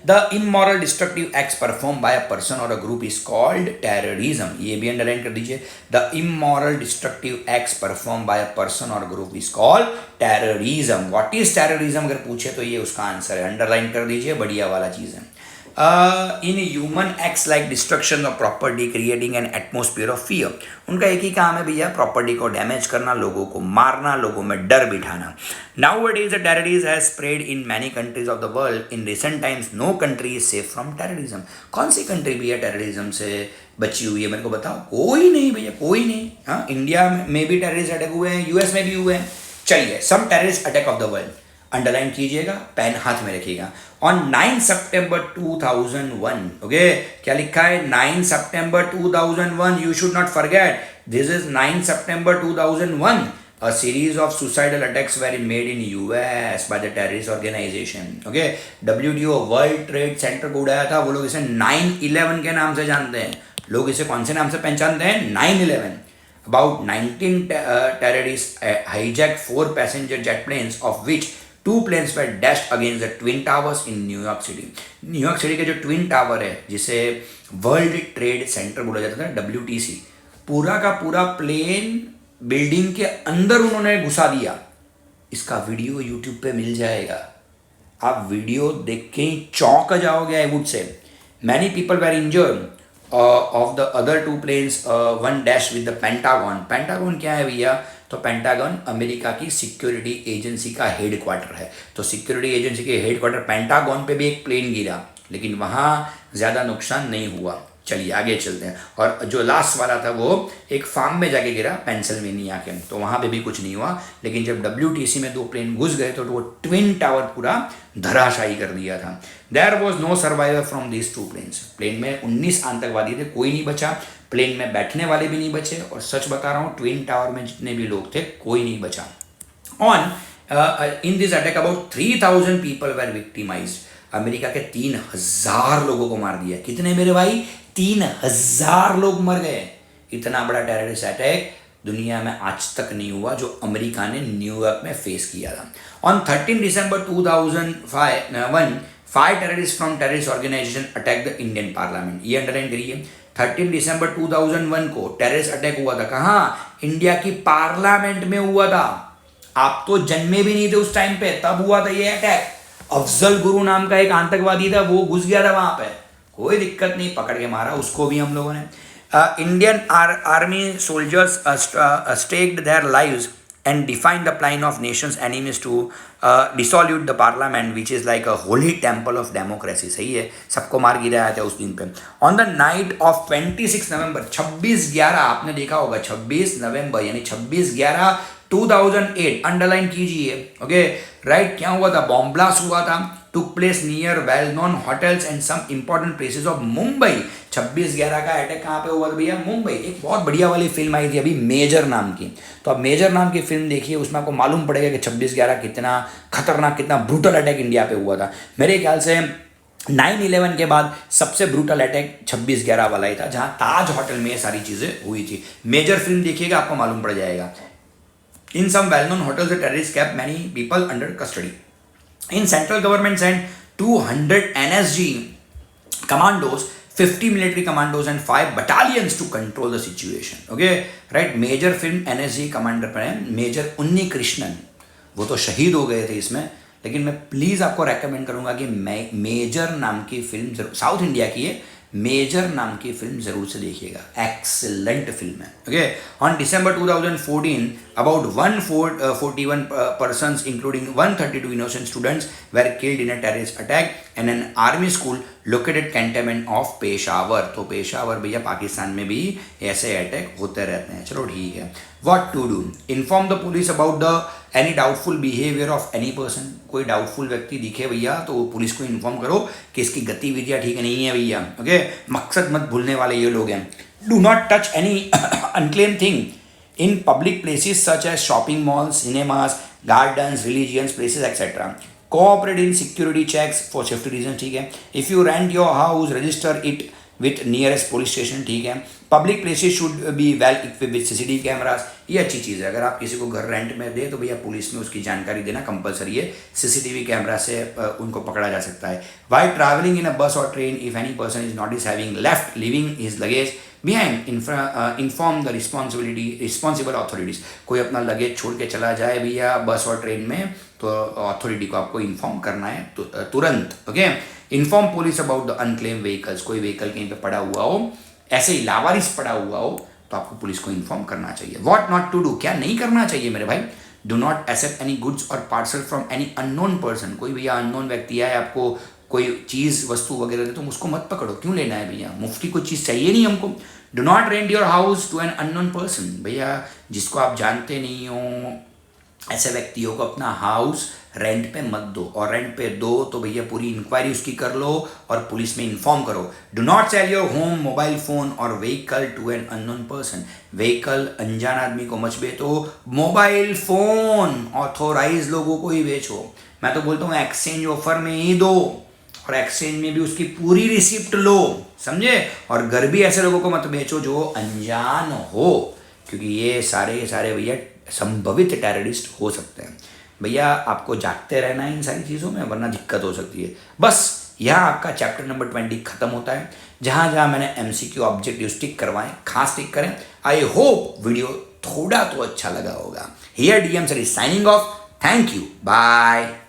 The immoral destructive acts performed by a person or a group is called terrorism. ये भी अंडरलाइन कर दीजिए. The immoral destructive acts performed by a person or a group is called terrorism. What is terrorism अगर पूछे तो ये उसका answer है, अंडरलाइन कर दीजिए, बढ़िया वाला चीज़ है. In human acts like destruction of property creating an atmosphere of fear. उनका एक ही काम है भैया, प्रॉपर्टी को डैमेज करना, लोगों को मारना, लोगों में डर बिठाना। Nowadays, the terrorism has spread in many countries of the world. In recent times, no country is safe from terrorism. कौन सी कंट्री भी है टेररिज्म से बची हुई है, मेरे को बताओ। कोई नहीं भैया, कोई नहीं। हाँ, इंडिया में भी टेररिस्ट अटैक हुए हैं, यूएस में भी हुए हैं। चलिए, some terrorist attack of the world underline कीजिएगा, पेन हाथ में रखिएगा। ऑन 9 सितंबर 2001, ओके, क्या लिखा है? 9 सितंबर 2001, you should not forget, this is 9 September 2001। A series of suicidal attacks were made in US by the terrorist organization. Okay, WTO World Trade Center को उड़ाया था, वो लोग इसे 9/11 के नाम से जानते हैं। लोग इसे कौन से नाम से पहचानते हैं? 9/11। About 19 terrorists hijacked 4 passenger jet planes, of which 2 planes were dashed against the Twin Towers in New York City. New York city के जो ट्विन टावर है, जिसे वर्ल्ड ट्रेड सेंटर बोला जाता था, WTC, पूरा का पूरा प्लेन बिल्डिंग के अंदर उन्होंने घुसा दिया। इसका वीडियो यूट्यूब पे मिल जाएगा, आप वीडियो देख के ही चौंक जाओगे। I would say many people were injured of the other 2 planes, one dash with the Pentagon. Pentagon क्या है भैया? तो पेंटागन अमेरिका की सिक्योरिटी एजेंसी का हेड क्वार्टर है। तो सिक्योरिटी एजेंसी के हेड क्वार्टर पेंटागन पे भी एक प्लेन गिरा, लेकिन वहाँ ज़्यादा नुकसान नहीं हुआ। चलिए आगे चलते हैं। और जो लास्ट वाला था वो एक फार्म में जाके गिरा, पेंसिल्वेनिया के, तो वहाँ पे भी कुछ नहीं हुआ। लेकिन जब WTC में 2 प्लेन घुस गए तो वो ट्विन टावर पूरा धराशायी कर दिया था। There was no survivor from these 2 planes. Plane में 19 आतंकवादी थे, कोई नहीं बचा। प्लेन में बैठने वाले भी नहीं बचे, और सच बता रहा हूँ, ट्विन टावर में जितने भी लोग थे कोई नहीं बचा। On in this attack about 3000 people were victimised. America के 3000 लोगों को मार दिया। कितने मेरे भाई? 3000 लोग मर गए। इतना बड़ा टेररिस्ट अटैक दुनिया में आज तक नहीं हुआ जो अमेरिका ने न्यूयॉर्क में फेस किया था। On 13 December 2001, 5 terrorist from terrorist organization attack the Indian parliament. ये अंडरलाइन करिए, 13 दिसंबर 2001 को टेररिस्ट अटैक हुआ था। कहाँ? इंडिया की पार्लियामेंट में हुआ था। आप तो जन्मे भी नहीं थे उस टाइम पे, तब हुआ था ये अटैक। अफजल गुरु नाम का एक आतंकवादी था, वो घुस गया था वहां पे, कोई दिक्कत नहीं, पकड़ के मारा उसको भी हम लोगों ने। Indian army soldiers staked their lives and defined the plan of nations enemies to dissolute the parliament which is like a holy temple of democracy. सही है, सबको मार गिराया था उस दिन पे। On the night of 26 November, 26/11, आपने देखा होगा 26 नवंबर यानी 26/11 2008, अंडरलाइन कीजिए। ओके राइट, क्या हुआ था? बॉम्ब ब्लास्ट हुआ था, took place near well known hotels and some important places of Mumbai. 26/11 का अटैक कहाँ पे हुआ था भैया? मुंबई। एक बहुत बढ़िया वाली फिल्म आई थी अभी, मेजर नाम की, तो आप मेजर नाम की फिल्म देखिए, उसमें आपको मालूम पड़ेगा कि 26/11 कितना खतरनाक, कितना ब्रूटल अटैक इंडिया पे हुआ था। मेरे ख्याल से 9/11 के बाद सबसे ब्रूटल अटैक 26/11 वाला ही था, जहाँ ताज होटल में ये सारी चीज़ें हुई थी। मेजर फिल्म देखिएगा, आपको मालूम पड़ जाएगा। In some well-known hotels, the terrorists kept many people under custody. In central government sent 200 NSG commandos, 50 military commandos and 5 battalions to control the situation. Okay, right? Major film NSG commander पर है major उन्नी कृष्णन, वो तो शहीद हो गए थे इसमें, लेकिन मैं प्लीज़ आपको रेकमेंड करूँगा कि मेजर नाम की फिल्म जरूर, साउथ इंडिया की है, मेजर नाम की फिल्म जरूर से देखिएगा, एक्सीलेंट फिल्म है। Okay, on December 2014 about 141 persons including 132 innocent students were killed in a terrorist attack in an army school located cantonment of Peshawar. तो पेशावर भैया पाकिस्तान में भी ऐसे अटैक होते रहते हैं। चलो ठीक है। What to do? Inform the police about the any doubtful behavior of any person। कोई डाउटफुल व्यक्ति दिखे भैया तो पुलिस को इन्फॉर्म करो कि इसकी गतिविधियाँ ठीक नहीं है भैया। ओके, मकसद मत भूलने वाले ये लोग हैं। Do not touch any unclaim thing in public places such as shopping malls, cinemas, gardens, religions places, etc. Cooperate in security checks for safety reasons, ठीक है। If you rent your house, register it with nearest police station, ठीक है। Public places should be well equipped with CCTV cameras। ये अच्छी चीज़ है, अगर आप किसी को घर रेंट में दे तो भैया पुलिस में उसकी जानकारी देना कंपलसरी है, CCTV कैमरा से उनको पकड़ा जा सकता है। While traveling in a bus or train, if any person is not having left leaving his luggage behind, inform the responsible authorities। कोई अपना लगेज छोड़ के चला जाए भैया बस और ट्रेन में तो अथॉरिटी को आपको इन्फॉर्म करना है तुरंत। Okay, inform police about the unclaim vehicles, कोई व्हीकल कहीं पे पड़ा हुआ हो, ऐसे ही लावारिस पड़ा हुआ हो, तो आपको पुलिस को इन्फॉर्म करना चाहिए। व्हाट नॉट टू डू, क्या नहीं करना चाहिए मेरे भाई, do not accept any goods और parcel from any unknown person, कोई भैया अननोन व्यक्ति है आपको कोई चीज़ वस्तु वगैरह दे, तुम उसको मत पकड़ो, क्यों लेना है भैया, मुफ्ती कोई चीज़ चाहिए नहीं हमको। Do not rent your house to an unknown person, भैया जिसको आप जानते नहीं हो ऐसे व्यक्तियों को अपना हाउस रेंट पे मत दो, और रेंट पे दो तो भैया पूरी इंक्वायरी उसकी कर लो और पुलिस में इन्फॉर्म करो। Do not sell your home, mobile phone और vehicle to an unknown person, vehicle अनजान आदमी को मत बेचो, मोबाइल फोन ऑथोराइज लोगों को ही बेचो। मैं तो बोलता हूँ एक्सचेंज ऑफर में ही दो, और एक्सचेंज में भी उसकी पूरी रिसिप्ट लो, समझे। और घर भी ऐसे लोगों को मत बेचो जो अनजान हो, क्योंकि ये सारे भैया संभवित टेररिस्ट हो सकते हैं। भैया आपको जागते रहना है इन सारी चीज़ों में, वरना दिक्कत हो सकती है। बस यहाँ आपका चैप्टर नंबर 20 खत्म होता है। जहाँ जहाँ मैंने MCQ ऑब्जेक्टिव टिक करवाएं, खास टिक करें। आई होप वीडियो थोड़ा तो अच्छा लगा होगा। Here DM sir is signing off. Thank you, bye.